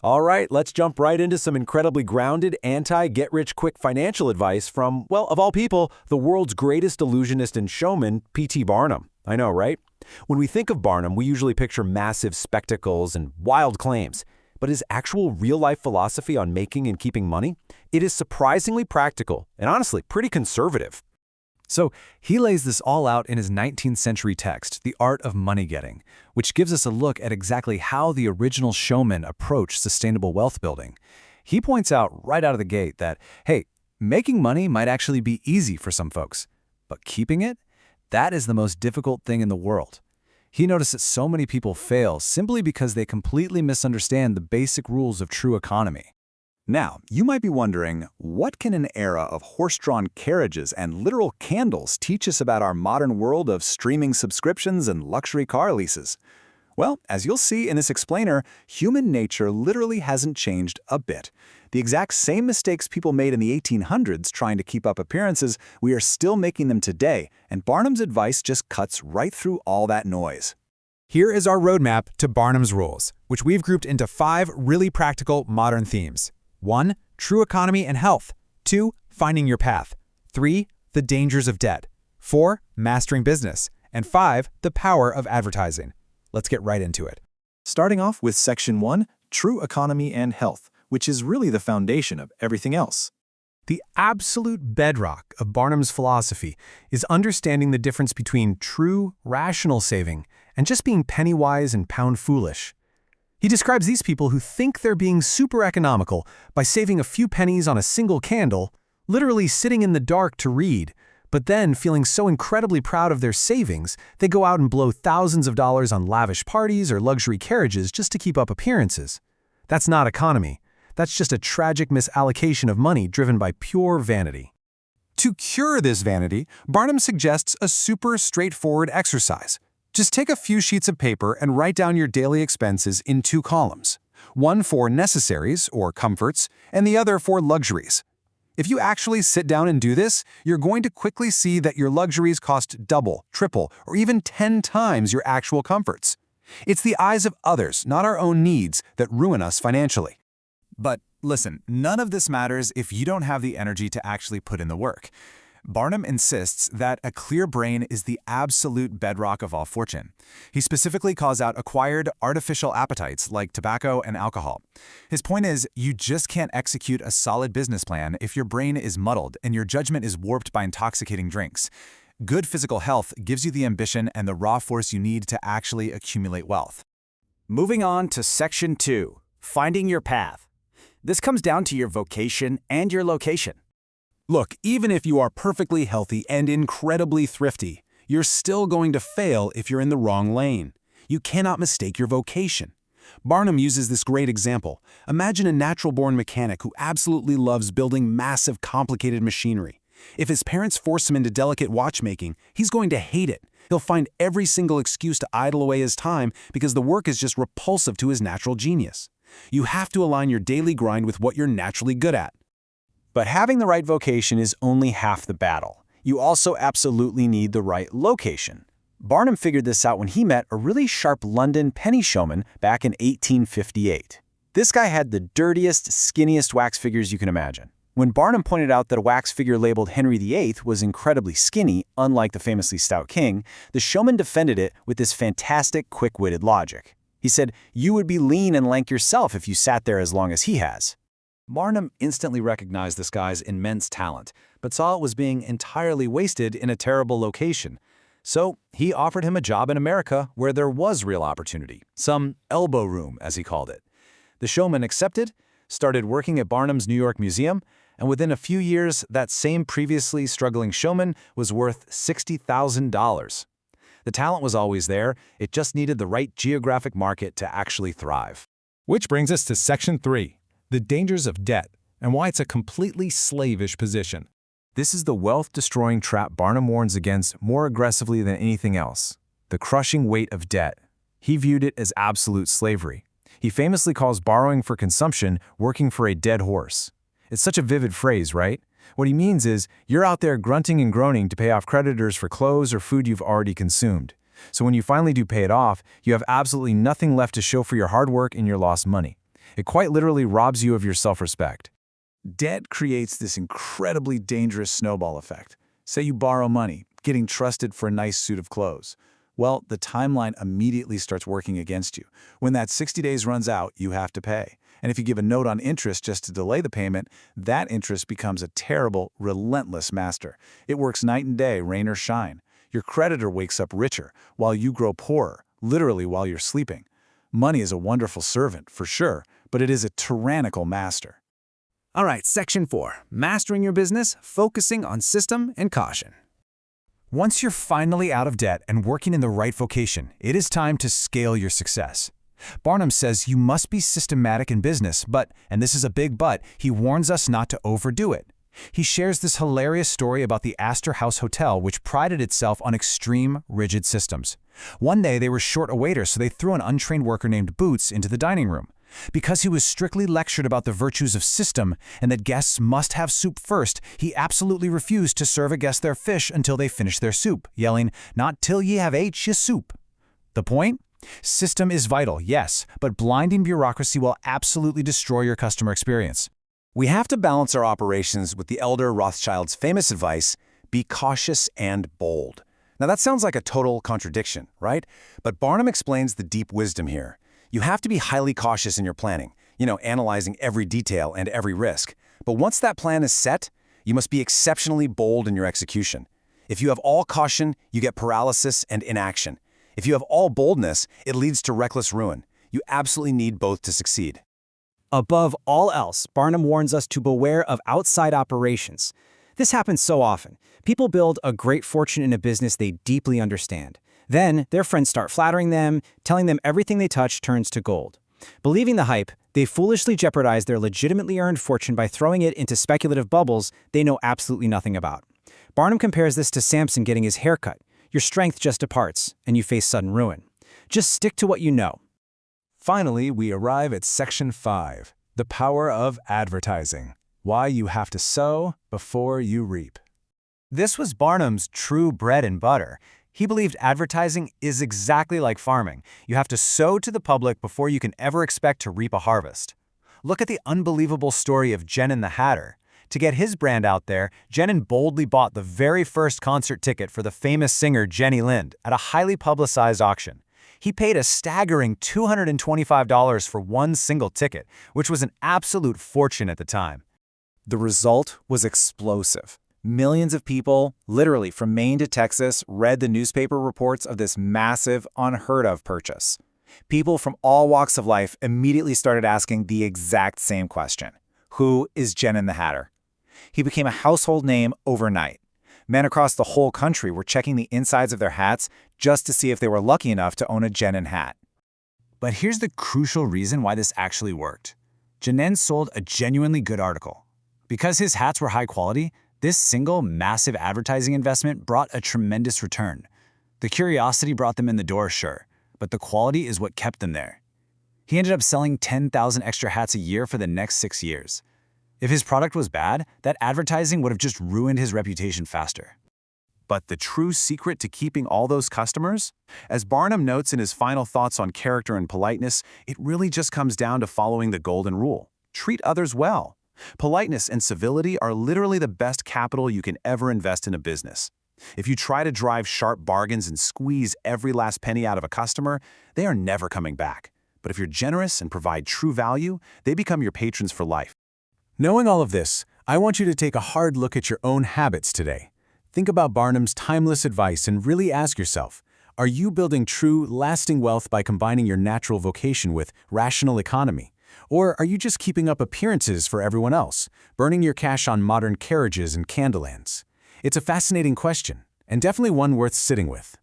All right, let's jump right into some incredibly grounded, anti-get-rich-quick financial advice from, well, of all people, the world's greatest illusionist and showman, P.T. Barnum. I know, right? When we think of Barnum, we usually picture massive spectacles and wild claims. But his actual real-life philosophy on making and keeping money? It is surprisingly practical and honestly pretty conservative. So he lays this all out in his 19th century text, The Art of Money Getting, which gives us a look at exactly how the original showman approached sustainable wealth building. He points out right out of the gate that, hey, making money might actually be easy for some folks, but keeping it? That is the most difficult thing in the world. He noticed that so many people fail simply because they completely misunderstand the basic rules of true economy. Now, you might be wondering, what can an era of horse-drawn carriages and literal candles teach us about our modern world of streaming subscriptions and luxury car leases? Well, as you'll see in this explainer, human nature literally hasn't changed a bit. The exact same mistakes people made in the 1800s trying to keep up appearances, we are still making them today, and Barnum's advice just cuts right through all that noise. Here is our roadmap to Barnum's rules, which we've grouped into 5 really practical modern themes. 1. True economy and health. 2. Finding your path. 3. The dangers of debt. 4. Mastering business. And 5. The power of advertising. Let's get right into it. Starting off with Section 1, True Economy and Health, which is really the foundation of everything else. The absolute bedrock of Barnum's philosophy is understanding the difference between true, rational saving and just being penny-wise and pound-foolish. He describes these people who think they're being super economical by saving a few pennies on a single candle, literally sitting in the dark to read, but then feeling so incredibly proud of their savings, they go out and blow thousands of dollars on lavish parties or luxury carriages just to keep up appearances. That's not economy. That's just a tragic misallocation of money driven by pure vanity. To cure this vanity, Barnum suggests a super straightforward exercise. Just take a few sheets of paper and write down your daily expenses in 2 columns, one for necessaries or comforts, and the other for luxuries. If you actually sit down and do this, you're going to quickly see that your luxuries cost double, triple, or even 10 times your actual comforts. It's the eyes of others, not our own needs, that ruin us financially. But listen, none of this matters if you don't have the energy to actually put in the work. Barnum insists that a clear brain is the absolute bedrock of all fortune. He specifically calls out acquired artificial appetites like tobacco and alcohol. His point is, you just can't execute a solid business plan if your brain is muddled and your judgment is warped by intoxicating drinks. Good physical health gives you the ambition and the raw force you need to actually accumulate wealth. Moving on to Section 2, Finding Your Path. This comes down to your vocation and your location. Look, even if you are perfectly healthy and incredibly thrifty, you're still going to fail if you're in the wrong lane. You cannot mistake your vocation. Barnum uses this great example. Imagine a natural-born mechanic who absolutely loves building massive, complicated machinery. If his parents force him into delicate watchmaking, he's going to hate it. He'll find every single excuse to idle away his time because the work is just repulsive to his natural genius. You have to align your daily grind with what you're naturally good at. But having the right vocation is only half the battle. You also absolutely need the right location. Barnum figured this out when he met a really sharp London penny showman back in 1858. This guy had the dirtiest, skinniest wax figures you can imagine. When Barnum pointed out that a wax figure labeled Henry VIII was incredibly skinny, unlike the famously stout king, the showman defended it with this fantastic, quick-witted logic. He said, "You would be lean and lank yourself if you sat there as long as he has." Barnum instantly recognized this guy's immense talent, but saw it was being entirely wasted in a terrible location. So he offered him a job in America where there was real opportunity, some elbow room, as he called it. The showman accepted, started working at Barnum's New York Museum, and within a few years, that same previously struggling showman was worth $60,000. The talent was always there, it just needed the right geographic market to actually thrive. Which brings us to Section 3. The dangers of debt, and why it's a completely slavish position. This is the wealth-destroying trap Barnum warns against more aggressively than anything else, the crushing weight of debt. He viewed it as absolute slavery. He famously calls borrowing for consumption working for a dead horse. It's such a vivid phrase, right? What he means is, you're out there grunting and groaning to pay off creditors for clothes or food you've already consumed. So when you finally do pay it off, you have absolutely nothing left to show for your hard work and your lost money. It quite literally robs you of your self-respect. Debt creates this incredibly dangerous snowball effect. Say you borrow money, getting trusted for a nice suit of clothes. Well, the timeline immediately starts working against you. When that 60 days runs out, you have to pay. And if you give a note on interest just to delay the payment, that interest becomes a terrible, relentless master. It works night and day, rain or shine. Your creditor wakes up richer, while you grow poorer, literally while you're sleeping. Money is a wonderful servant, for sure, but it is a tyrannical master. All right, Section 4. Mastering your business, focusing on system and caution. Once you're finally out of debt and working in the right vocation, it is time to scale your success. Barnum says you must be systematic in business, but, and this is a big but, he warns us not to overdo it. He shares this hilarious story about the Astor House Hotel, which prided itself on extreme, rigid systems. One day they were short a waiter, so they threw an untrained worker named Boots into the dining room. Because he was strictly lectured about the virtues of system and that guests must have soup first, he absolutely refused to serve a guest their fish until they finished their soup, yelling, "Not till ye have ate ye soup." The point? System is vital, yes, but blinding bureaucracy will absolutely destroy your customer experience. We have to balance our operations with the elder Rothschild's famous advice, be cautious and bold. Now that sounds like a total contradiction, right? But Barnum explains the deep wisdom here. You have to be highly cautious in your planning, analyzing every detail and every risk. But once that plan is set, you must be exceptionally bold in your execution. If you have all caution, you get paralysis and inaction. If you have all boldness, it leads to reckless ruin. You absolutely need both to succeed. Above all else, Barnum warns us to beware of outside operations. This happens so often. People build a great fortune in a business they deeply understand. Then, their friends start flattering them, telling them everything they touch turns to gold. Believing the hype, they foolishly jeopardize their legitimately earned fortune by throwing it into speculative bubbles they know absolutely nothing about. Barnum compares this to Samson getting his hair cut. Your strength just departs, and you face sudden ruin. Just stick to what you know. Finally, we arrive at Section 5, the power of advertising. Why you have to sow before you reap. This was Barnum's true bread and butter. He believed advertising is exactly like farming. You have to sow to the public before you can ever expect to reap a harvest. Look at the unbelievable story of Genin the Hatter. To get his brand out there, Genin boldly bought the very first concert ticket for the famous singer Jenny Lind at a highly publicized auction. He paid a staggering $225 for one single ticket, which was an absolute fortune at the time. The result was explosive. Millions of people, literally from Maine to Texas, read the newspaper reports of this massive, unheard-of purchase. People from all walks of life immediately started asking the exact same question. Who is Genin the Hatter? He became a household name overnight. Men across the whole country were checking the insides of their hats just to see if they were lucky enough to own a Genin hat. But here's the crucial reason why this actually worked. Genin sold a genuinely good article. Because his hats were high quality, this single massive advertising investment brought a tremendous return. The curiosity brought them in the door, sure, but the quality is what kept them there. He ended up selling 10,000 extra hats a year for the next 6 years. If his product was bad, that advertising would have just ruined his reputation faster. But the true secret to keeping all those customers? As Barnum notes in his final thoughts on character and politeness, it really just comes down to following the golden rule. Treat others well. Politeness and civility are literally the best capital you can ever invest in a business. If you try to drive sharp bargains and squeeze every last penny out of a customer, they are never coming back. But if you're generous and provide true value, they become your patrons for life. Knowing all of this, I want you to take a hard look at your own habits today. Think about Barnum's timeless advice and really ask yourself, are you building true, lasting wealth by combining your natural vocation with rational economy? Or are you just keeping up appearances for everyone else, burning your cash on modern carriages and candlelands? It's a fascinating question, and definitely one worth sitting with.